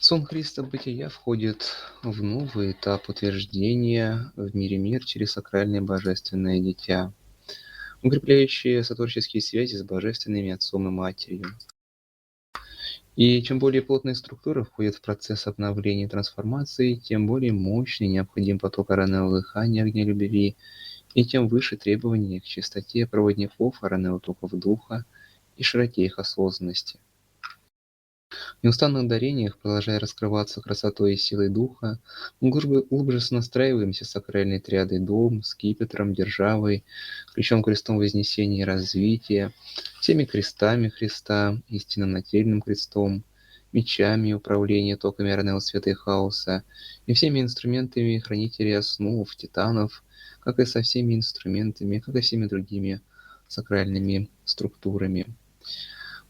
Сон Христа Бытия входит в новый этап утверждения в мире мир через сакральное божественное дитя, укрепляющее сотворческие связи с божественными Отцом и Матерью. И чем более плотная структура входит в процесс обновления и трансформации, тем более мощный необходим поток ароневого дыхания огня любви, и тем выше требования к чистоте проводников ароневых токов духа и широте их осознанности. В неустанных дарениях, продолжая раскрываться красотой и силой духа, мы глубже настраиваемся с сакральной триадой дом, скипетром, державой, ключом крестом вознесения и развития, всеми крестами Христа, истинно нательным крестом, мечами управления токами Арнео света и хаоса, и всеми инструментами хранителей основ, титанов, как и со всеми инструментами, как и всеми другими сакральными структурами.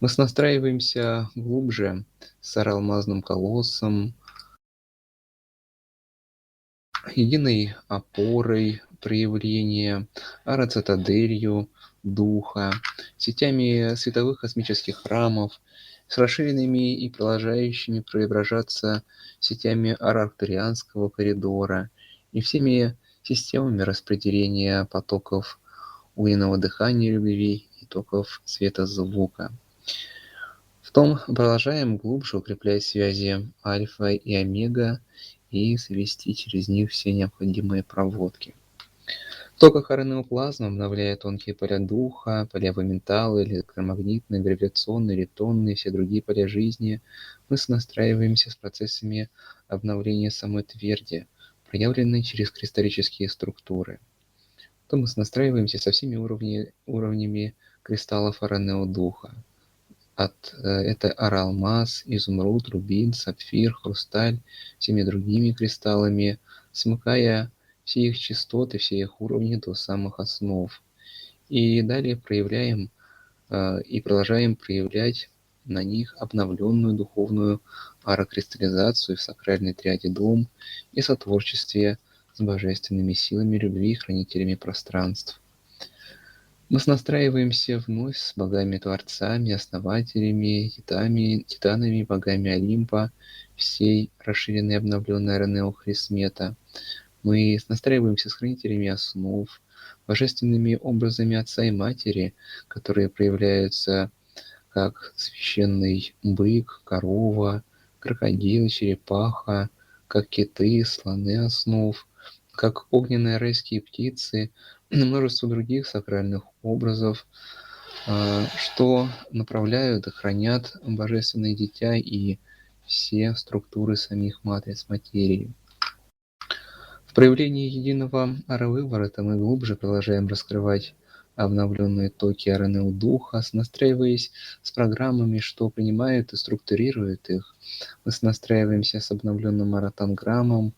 Мы настраиваемся глубже с алмазным колоссом, единой опорой проявления, арацитаделью духа, сетями световых космических храмов, с расширенными и продолжающими преображаться сетями арктурианского коридора и всеми системами распределения потоков огненного дыхания любви и токов света звука. В том продолжаем глубже укреплять связи альфа и омега и свести через них все необходимые проводки. В токах аронеоплазма, обновляя тонкие поля духа, поля ментала, электромагнитные, гравитационные, ритонные, все другие поля жизни, мы сонастраиваемся с процессами обновления самой тверди, проявленной через кристаллические структуры. То мы сонастраиваемся со всеми уровнями кристаллов аронео духа. Это аралмаз, изумруд, рубин, сапфир, хрусталь, всеми другими кристаллами, смыкая все их частоты, все их уровни до самых основ. И далее проявляем и продолжаем проявлять на них обновленную духовную арокристаллизацию в сакральной триаде дом и сотворчестве с божественными силами любви и хранителями пространств. Мы настраиваемся вновь с богами-творцами, основателями, титанами, богами Олимпа, всей расширенной и обновленной Ранео Хрисмета. Мы настраиваемся с хранителями основ, божественными образами Отца и Матери, которые проявляются как священный бык, корова, крокодил, черепаха, как киты, слоны основ, как огненные райские птицы, и множество других сакральных образов, что направляют и хранят Божественное Дитя и все структуры самих матриц материи. В проявлении единого ара-выворота мы глубже продолжаем раскрывать обновленные токи Аранео Духа, настраиваясь с программами, что принимают и структурируют их. Мы настраиваемся с обновленным аратанграммом,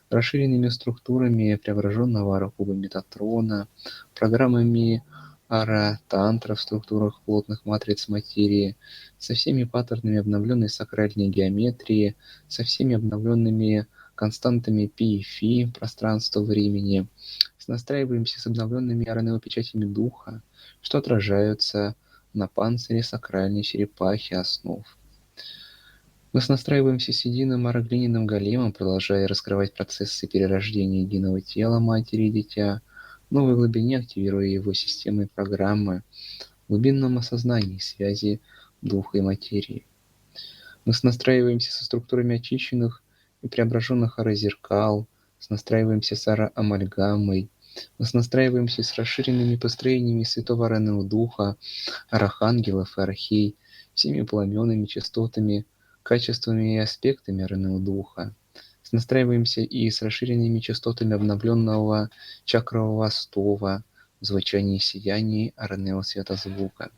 расширенными структурами преображенного аракуба Метатрона, программами ара-тантра в структурах плотных матриц материи, со всеми паттернами обновленной сакральной геометрии, со всеми обновленными константами π и φ пространства-времени, настраиваемся с обновленными РНО-печатями духа, что отражаются на панцире сакральной черепахи основ. Мы настраиваемся с единым ароглиняным големом, продолжая раскрывать процессы перерождения единого тела матери и дитя, в новой глубине активируя его системы и программы, в глубинном осознании связи духа и материи. Мы настраиваемся со структурами очищенных и преображенных арозеркал, настраиваемся с ароамальгамой, мы настраиваемся с расширенными построениями Святого Аранео Духа, архангелов и архей, всеми пламенными частотами, качествами и аспектами Аранео Духа. Настраиваемся и с расширенными частотами обновленного чакрового стова в звучании сияний Аранео Светозвука.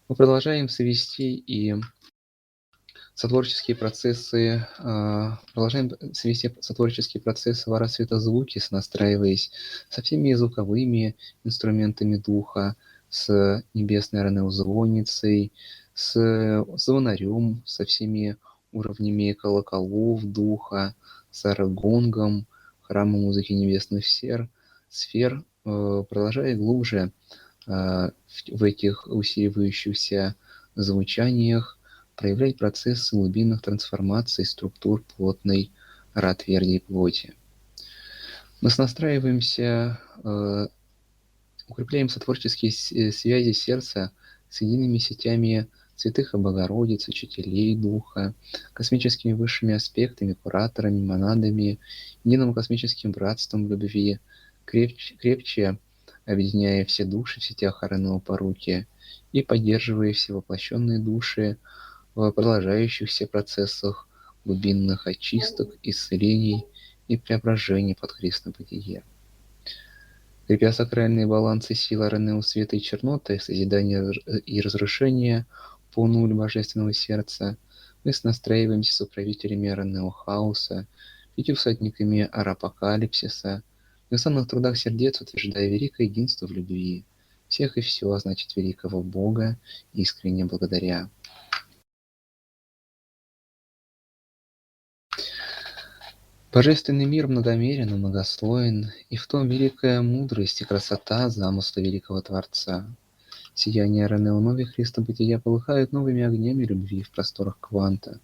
Мы продолжаем совести и продолжаем свести сотворческие процессы в ара-светозвуке, настраиваясь со всеми звуковыми инструментами духа, с небесной ранеозвонницей, с звонарем, со всеми уровнями колоколов духа, с аргонгом, храмом музыки небесных сфер, продолжая глубже в этих усиливающихся звучаниях проявлять процессы глубинных трансформаций структур плотной ра-твердей плоти. Мы настраиваемся, укрепляем сотворческие связи сердца с едиными сетями святых и Богородиц, учителей Духа, космическими высшими аспектами, кураторами, монадами, единым космическим братством любви, крепче объединяя все души в сетях Ореного Поруки и поддерживая все воплощенные души в продолжающихся процессах глубинных очисток, исцелений и преображений под Христом бытие. Крепя сакральные балансы силы Ренеу света и черноты, созидания и разрушения по нулю божественного сердца, мы настраиваемся с управителями Ренеу хаоса, 5 всадниками арапокалипсиса, в неустанных трудах сердец утверждая великое единство в любви, всех и все, а значит великого Бога, искренне благодаря. Божественный мир многомерен и многослоен, и в том великая мудрость и красота замысла великого Творца. Сияние Ренео новых Христа бытия полыхают новыми огнями любви в просторах кванта.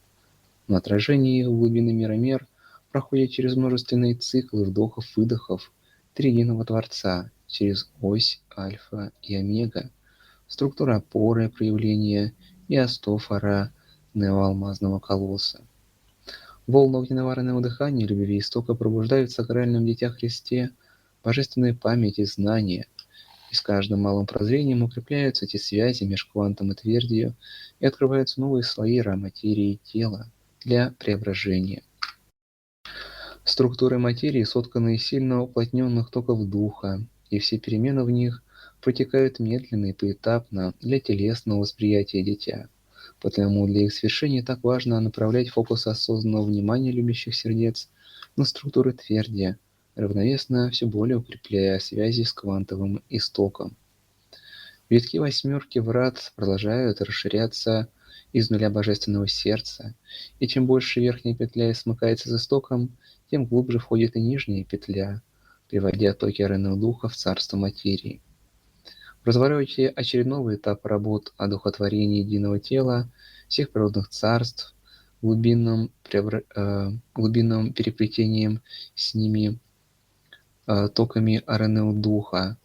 Но отражение их в глубины миромер проходит через множественные циклы вдохов-выдохов триединого Творца, через ось альфа и омега, структура опоры проявления и остофора неоалмазного колосса. Волны огненно-вареного дыхания любви истока пробуждают в сакральном Дитя Христе божественную память и знания, и с каждым малым прозрением укрепляются эти связи между квантом и твердью, и открываются новые слои материи тела для преображения. Структуры материи сотканы из сильно уплотненных токов духа, и все перемены в них протекают медленно и поэтапно для телесного восприятия дитя. Потому для их свершения так важно направлять фокус осознанного внимания любящих сердец на структуры тверди, равновесно все более укрепляя связи с квантовым истоком. Витки восьмерки врат продолжают расширяться из нуля божественного сердца, и чем больше верхняя петля смыкается с истоком, тем глубже входит и нижняя петля, приводя токи Ренео Духа в царство материи. В развороте очередного этапа работ о духотворении единого тела, всех природных царств, глубинным переплетением с ними токами Ренео Духа,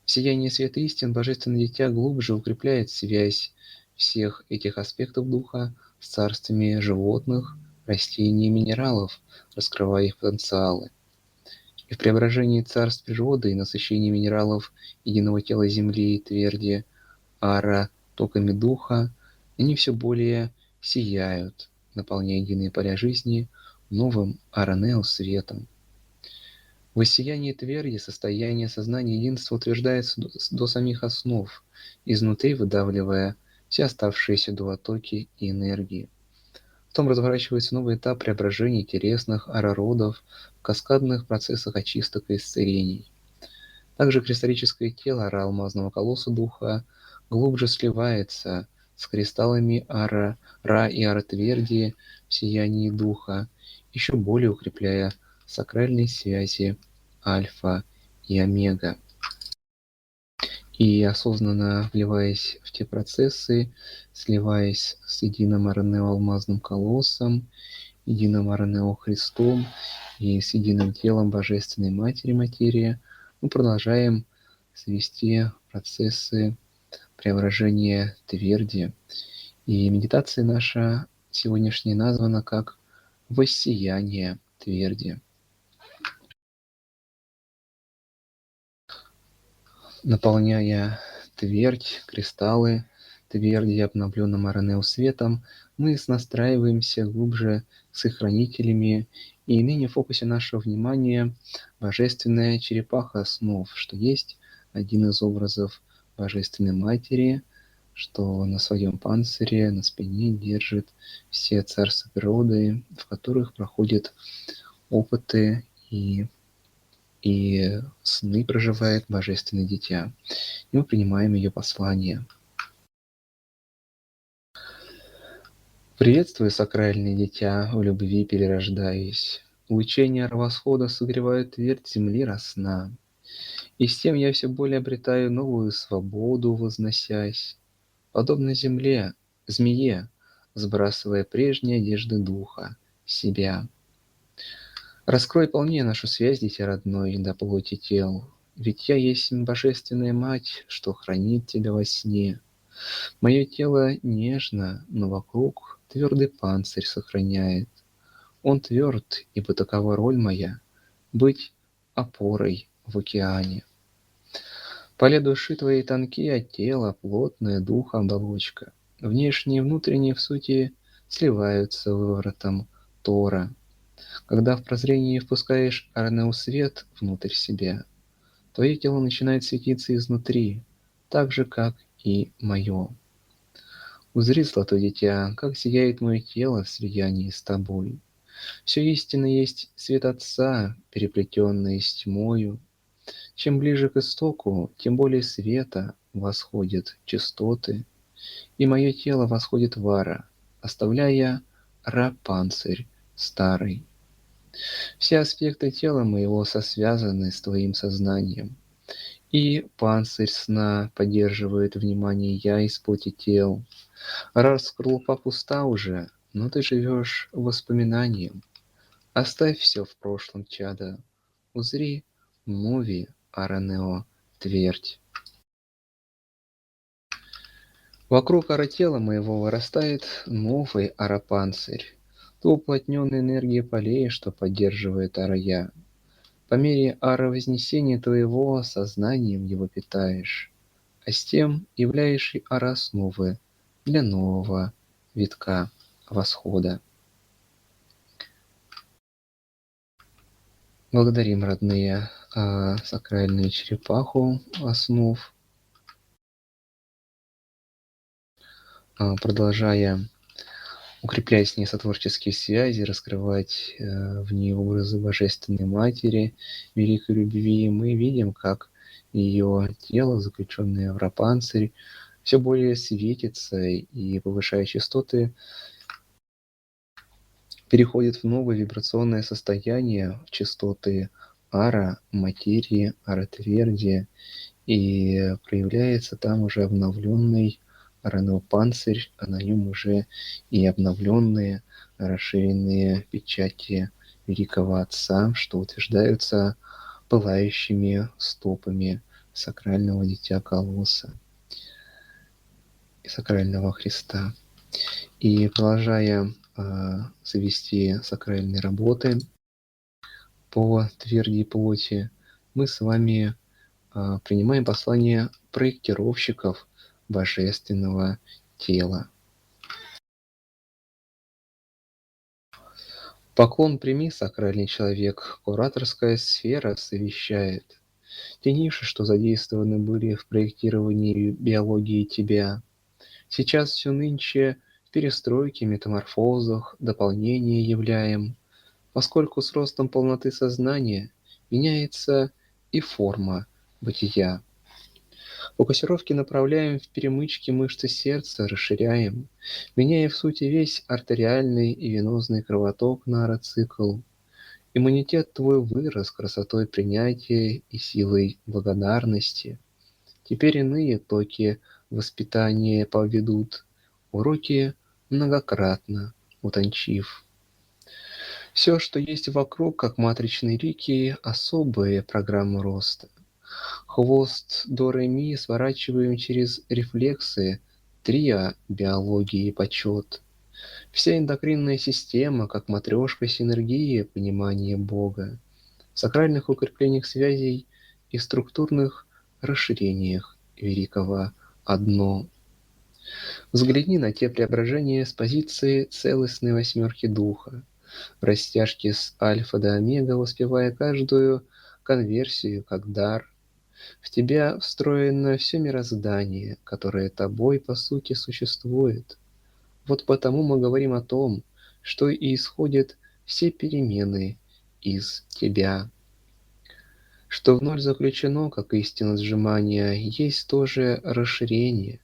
в сиянии света истин Божественное Дитя глубже укрепляет связь всех этих аспектов Духа с царствами животных, растений и минералов, раскрывая их потенциалы. И в преображении царств природы и насыщении минералов единого тела Земли и тверди Ара токами Духа, они все более сияют, наполняя единые поля жизни новым Аранео светом. В воссиянии тверди состояние сознания единства утверждается до самих основ, изнутри выдавливая все оставшиеся дуотоки и энергии. Потом разворачивается новый этап преображения телесных арародов в каскадных процессах очисток и исцелений. Также кристаллическое тело ара-алмазного колосса духа глубже сливается с кристаллами ара-ра и ара-тверди в сиянии духа, еще более укрепляя сакральные связи альфа и омега. И осознанно вливаясь в те процессы, сливаясь с единым Ренео-алмазным колоссом, единым Ренео Христом и с единым телом Божественной Матери Материи, мы продолжаем свести процессы преображения тверди. И медитация наша сегодняшняя названа как «Воссияние тверди». Наполняя твердь, кристаллы тверди обновленным Ренео светом, мы настраиваемся глубже с их хранителями, и ныне в фокусе нашего внимания божественная черепаха основ, что есть один из образов Божественной Матери, что на своем панцире, на спине держит все царства природы, в которых проходят опыты и сны проживает Божественное Дитя. И мы принимаем ее послание. Приветствую, сакральное дитя, в любви перерождаюсь. Лучения восхода согревают твердь земли росна. И с тем я все более обретаю новую свободу, возносясь. Подобно земле, змее, сбрасывая прежние одежды духа, себя. Раскрой полнее нашу связь, дитя родной, до плоти тел. Ведь я есть божественная мать, что хранит тебя во сне. Мое тело нежно, но вокруг твердый панцирь сохраняет. Он тверд, ибо такова роль моя — быть опорой в океане. Поля души твоей тонкие, а тело плотное, духа оболочка. Внешние и внутренние в сути сливаются выворотом Тора. Когда в прозрении впускаешь свет внутрь себя, твое тело начинает светиться изнутри, так же, как и мое. Узри, золотое дитя, как сияет мое тело в слиянии с тобой. Все истинно есть свет Отца, переплетенный с тьмою. Чем ближе к истоку, тем более света восходят частоты, и мое тело восходит в ара, оставляя раб-панцирь старый. Все аспекты тела моего сосвязаны с твоим сознанием, и панцирь сна поддерживает внимание я из плоти тел. Раз скорлупа пуста уже, но ты живешь воспоминанием. Оставь все в прошлом, чада. Узри Муви Аранео твердь. Вокруг аротела моего вырастает новый арапанцирь, ту уплотненной энергии полей, что поддерживает арая. По мере аровознесения твоего сознанием его питаешь, а с тем являешь и основы для нового витка восхода. Благодарим, родные, сакральную черепаху основ, продолжая укреплять с ней сотворческие связи, раскрывать в ней образы Божественной Матери, великой любви, мы видим, как ее тело, заключенное в рапанцирь, все более светится и, повышая частоты, переходит в новое вибрационное состояние, в частоты ара, материи, ара-тверди, и проявляется там уже обновленный ранопанцирь, а на нем уже и обновленные, расширенные печати великого Отца, что утверждаются пылающими стопами сакрального Дитя Колосса и сакрального Христа. И продолжая совести сакральные работы по тверди плоти, мы с вами принимаем послание проектировщиков божественного тела. Поклон прими, сакральный человек, кураторская сфера совещает. Те ниши, что задействованы были в проектировании биологии тебя, сейчас все нынче в перестройке, метаморфозах, дополнение являем, поскольку с ростом полноты сознания меняется и форма бытия. Фокусировки направляем в перемычки мышцы сердца, расширяем, меняя в сути весь артериальный и венозный кровоток на ароцикл. Иммунитет твой вырос красотой принятия и силой благодарности. Теперь иные токи воспитания поведут, уроки многократно утончив. Все, что есть вокруг, как матричные лики, особые программы роста. Хвост до ре ми сворачиваем через рефлексы, трио биологии почет. Вся эндокринная система, как матрешка синергии, понимание Бога, в сакральных укреплениях связей и структурных расширениях великого одно. Взгляни на те преображения с позиции целостной восьмерки духа, в растяжке с альфа до омега, воспевая каждую конверсию как дар. В тебя встроено все мироздание, которое тобой по сути существует. Вот потому мы говорим о том, что и исходят все перемены из тебя. Что в ноль заключено, как истина сжимания, есть тоже расширение.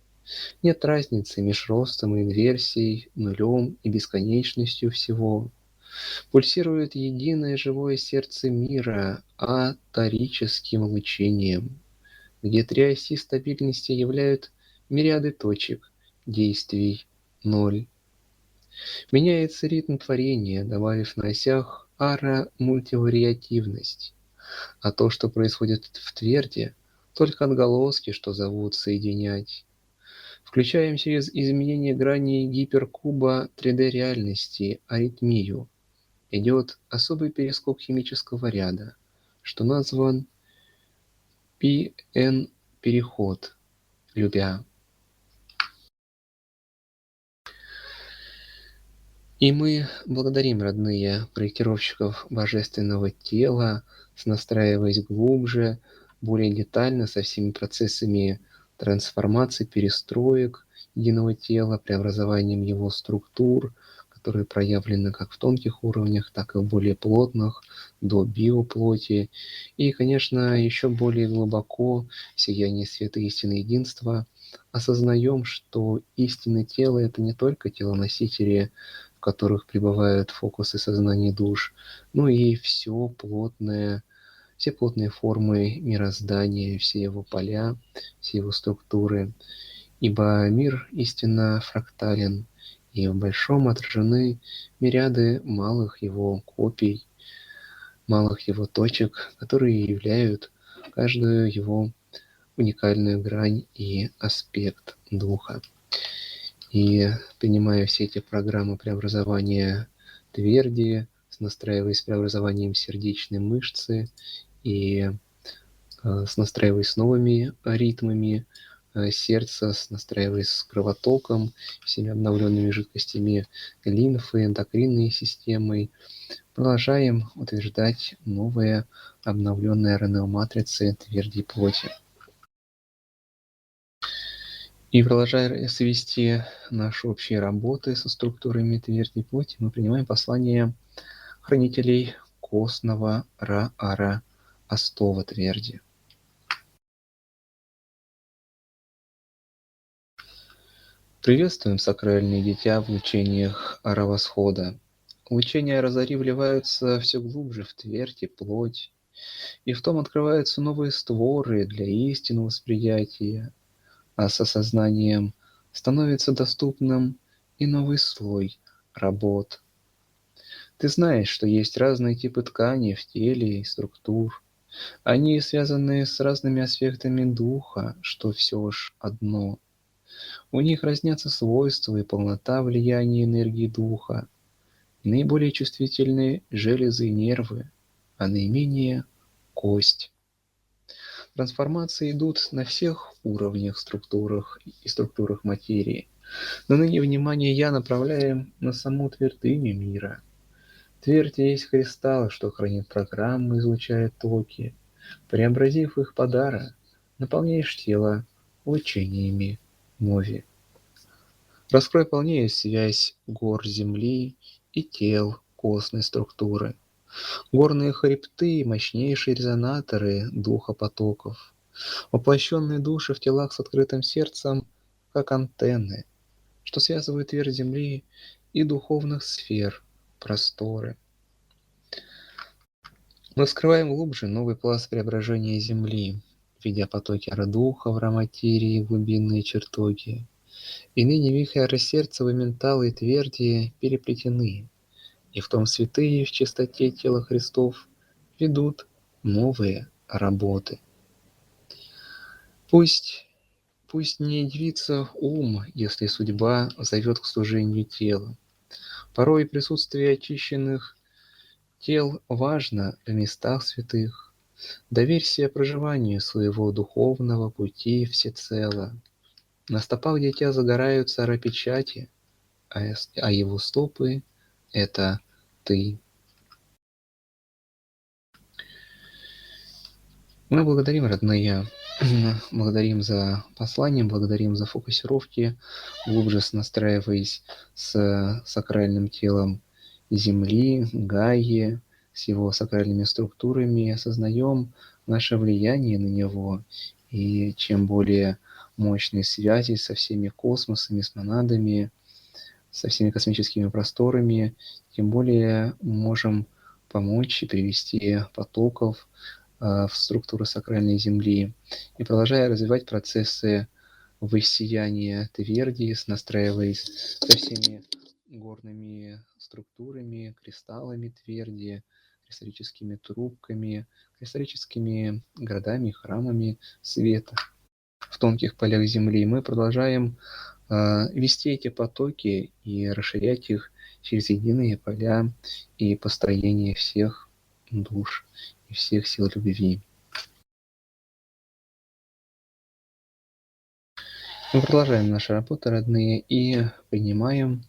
Нет разницы меж ростом и инверсией, нулем и бесконечностью всего. Пульсирует единое живое сердце мира аторическим лучением, где три оси стабильности являют мириады точек действий ноль. Меняется ритм творения, добавив на осях ара-мультивариативность. А то, что происходит в тверди, только отголоски, что зовут соединять. Включаем через изменение граней гиперкуба 3D-реальности аритмию. Идет особый перископ химического ряда, что назван PN-переход, любя. И мы благодарим, родные, проектировщиков божественного тела, настраиваясь глубже, более детально со всеми процессами трансформации, перестроек единого тела, преобразованием его структур, которые проявлены как в тонких уровнях, так и в более плотных, до биоплоти. И, конечно, еще более глубоко в сиянии света истины единства осознаем, что истинное тело – это не только тело носителя, в которых пребывают фокусы сознания душ, ну и все плотные формы мироздания, все его поля, все его структуры. Ибо мир истинно фрактален, и в большом отражены мириады малых его копий, малых его точек, которые являют каждую его уникальную грань и аспект духа. И принимая все эти программы преобразования тверди, настраиваясь с преобразованием сердечной мышцы и настраиваясь с новыми ритмами сердца, настраиваясь с кровотоком, всеми обновленными жидкостями лимфы, эндокринной системой, продолжаем утверждать новые обновленные РНЛ-матрицы тверди плоти. И продолжая свести наши общие работы со структурами тверди плоти, мы принимаем послание хранителей костного Ра-Ара Остова тверди. Приветствуем, сакральные дитя, в лучениях Ара-Восхода. Лучения Ара-Зари вливаются все глубже в твердь и плоть, и в том открываются новые створы для истинного восприятия, а с осознанием становится доступным и новый слой работ. Ты знаешь, что есть разные типы тканей в теле и структур. Они связаны с разными аспектами духа, что все ж одно. У них разнятся свойства и полнота влияния энергии духа. Наиболее чувствительны железы и нервы, а наименее – кость. Трансформации идут на всех уровнях структурах и структурах материи. Но ныне внимание я направляем на саму твердыню мира. Твердь есть кристалл, что хранит программы, излучает токи. Преобразив их подара, наполняешь тело лучениями мови. Раскрой полнее связь гор земли и тел костной структуры. Горные хребты – мощнейшие резонаторы духа потоков. Воплощенные души в телах с открытым сердцем, как антенны, что связывают твердь земли и духовных сфер, просторы. Мы вскрываем глубже новый пласт преображения Земли, видя потоки ара-духа в ра-материи и глубинные чертоги. И ныне вихрь ара-сердца, менталы и тверди переплетены, и в том святые в чистоте тела Христов ведут новые работы. Пусть не дивится ум, если судьба зовет к служению тела. Порой присутствие очищенных тел важно в местах святых. Доверься проживанию своего духовного пути всецело. На стопах дитя загораются ара-печати, а его стопы – это ты. Мы благодарим, родные, благодарим за послание, благодарим за фокусировки, глубже настраиваясь с сакральным телом Земли, Гаи, с его сакральными структурами, осознаем наше влияние на него. И чем более мощные связи со всеми космосами, с монадами, со всеми космическими просторами, тем более можем помочь и привести потоков в структуру сакральной Земли. И продолжая развивать процессы воссияния тверди, настраиваясь со всеми горными структурами, кристаллами тверди, кристаллическими трубками, кристаллическими городами, храмами света в тонких полях Земли. Мы продолжаем вести эти потоки и расширять их через единые поля и построение всех душ и всех сил любви. Мы продолжаем нашу работу, родные, и принимаем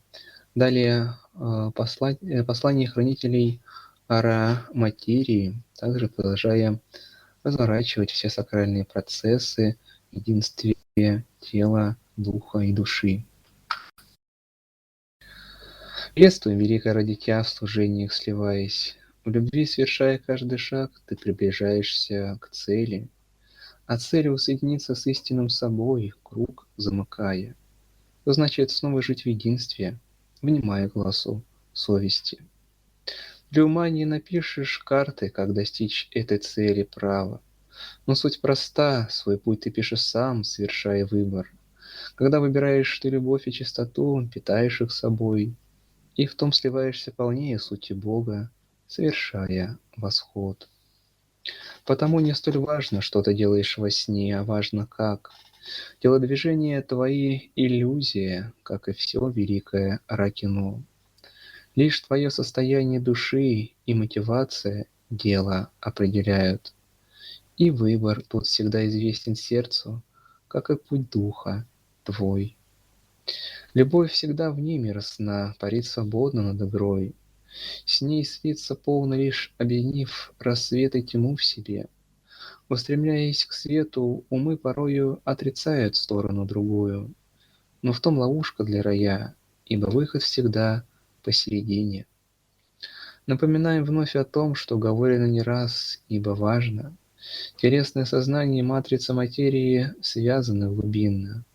далее послание хранителей Ара-материи, также продолжая разворачивать все сакральные процессы в единстве тела, духа и души. Приветствуем, великое родитя, в служениях сливаясь. В любви, совершая каждый шаг, ты приближаешься к цели, а целью соединиться с истинным собой, круг замыкая. Что значит снова жить в единстве, внимая голосу совести. Для ума не напишешь карты, как достичь этой цели права. Но суть проста, свой путь ты пишешь сам, совершая выбор. Когда выбираешь ты любовь и чистоту, питаешь их собой, и в том сливаешься полнее сути Бога, совершая восход. Потому не столь важно, что ты делаешь во сне, а важно как. Телодвижения твои — иллюзия, как и все великое Ракино. Лишь твое состояние души и мотивация дело определяют. И выбор тут всегда известен сердцу, как и путь духа твой. Любовь всегда вне мира сна, парит свободно над игрой. С ней слиться полно лишь объединив рассвет и тьму в себе. Устремляясь к свету, умы порою отрицают сторону другую. Но в том ловушка для рая, ибо выход всегда посередине. Напоминаем вновь о том, что говорено не раз, ибо важно. Телесное сознание и матрица материи связаны глубинно.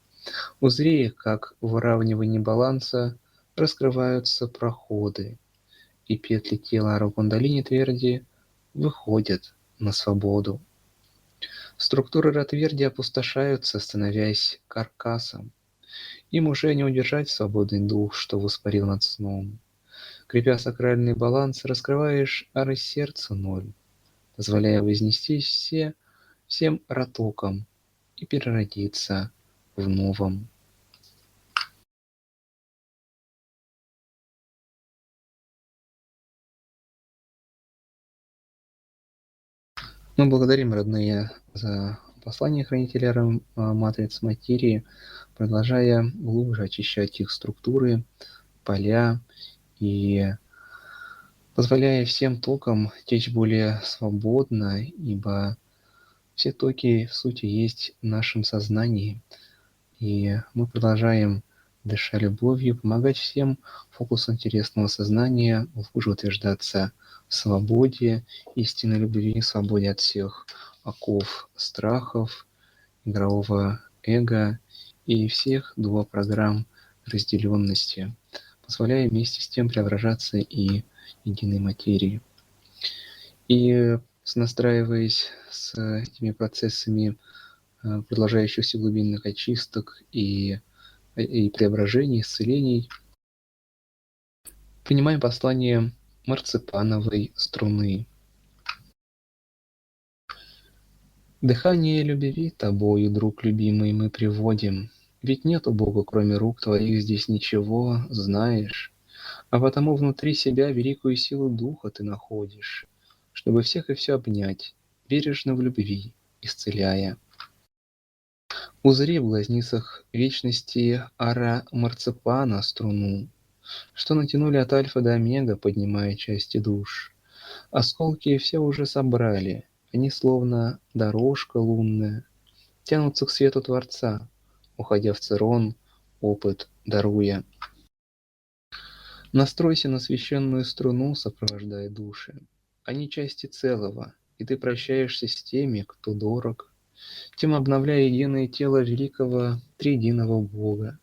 Узри, как в выравнивании баланса раскрываются проходы, и петли тела Ару-Кундалини тверди выходят на свободу. Структуры Ратверди опустошаются, становясь каркасом. Им уже не удержать свободный дух, что воспарил над сном. Крепя сакральный баланс, раскрываешь ары сердца ноль, позволяя вознестись всем ротокам и переродиться в новом. Мы благодарим, родные, за послание хранителя матриц материи, продолжая глубже очищать их структуры, поля и позволяя всем токам течь более свободно, ибо все токи в сути есть в нашем сознании. И мы продолжаем, дыша любовью, помогать всем фокусам телесного сознания глубже утверждаться в свободе, истинной любви, свободе от всех оков страхов, игрового эго и всех дуопрограмм разделенности, позволяя вместе с тем преображаться и единой материи. И настраиваясь с этими процессами продолжающихся глубинных очисток и преображений, исцелений, принимаем послание марципановой струны. Дыхание любви тобою, друг любимый, мы приводим, ведь нет у Бога, кроме рук твоих, здесь ничего, знаешь, а потому внутри себя великую силу духа ты находишь, чтобы всех и все обнять, бережно в любви, исцеляя. Узри в глазницах вечности ара марципана струну, что натянули от альфа до омега, поднимая части душ. Осколки все уже собрали, они словно дорожка лунная, тянутся к свету Творца, уходя в Цирон, опыт даруя. Настройся на священную струну, сопровождая души. Они части целого, и ты прощаешься с теми, кто дорог, тем обновляя единое тело великого триединого Бога,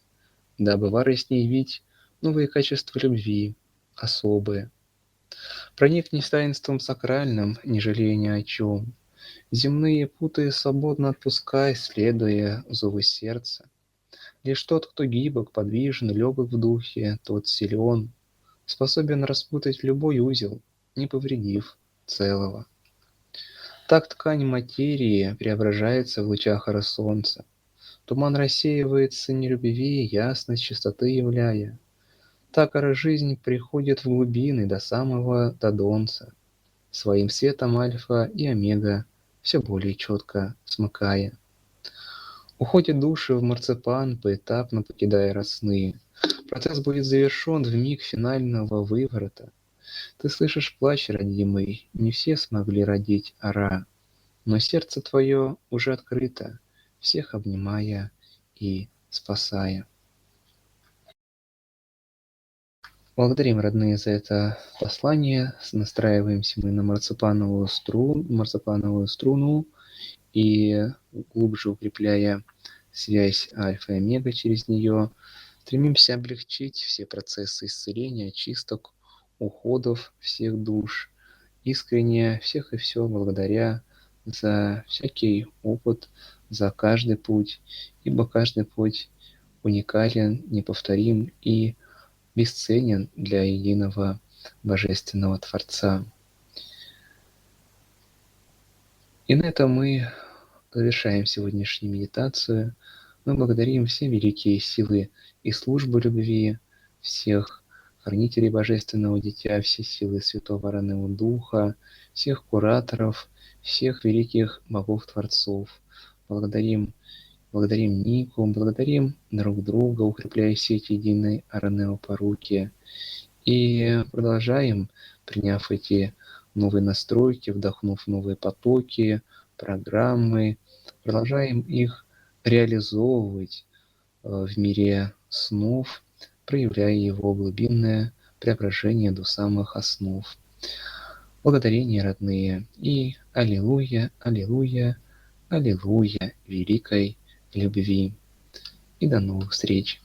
дабы вары с ней явить новые качества любви, особые. Проникнись таинством сакральным, не жалея ни о чем. Земные путы свободно отпускай, следуя зову сердца. Лишь тот, кто гибок, подвижен, легок в духе, тот силен, способен распутать любой узел, не повредив целого. Так ткань материи преображается в лучах ора солнца. Туман рассеивается нелюбви, ясность чистоты являя. Так ора жизнь приходит в глубины до самого Додонца, своим светом альфа и омега все более четко смыкая. Уходят души в марципан, поэтапно покидая росные. Процесс будет завершен в миг финального выворота. Ты слышишь плач родимый, не все смогли родить ора, но сердце твое уже открыто, всех обнимая и спасая. Благодарим, родные, за это послание. Настраиваемся мы на марципановую струну и глубже укрепляя связь альфа и омега через нее, стремимся облегчить все процессы исцеления, чисток, уходов всех душ, искренне всех и все благодаря за всякий опыт, за каждый путь, ибо каждый путь уникален, неповторим и бесценен для единого Божественного Творца. И на этом мы завершаем сегодняшнюю медитацию. Мы благодарим все великие силы и службы любви, всех хранителей Божественного Дитя, все силы Святого Раннего Духа, всех кураторов, всех великих богов-творцов. Благодарим Нику, благодарим друг друга, укрепляя сеть единой Аранео Паруки. И продолжаем, приняв эти новые настройки, вдохнув новые потоки, программы, продолжаем их реализовывать в мире снов, проявляя его глубинное преображение до самых основ. Благодарение, родные, и аллилуйя, аллилуйя, аллилуйя великой любви. И до новых встреч!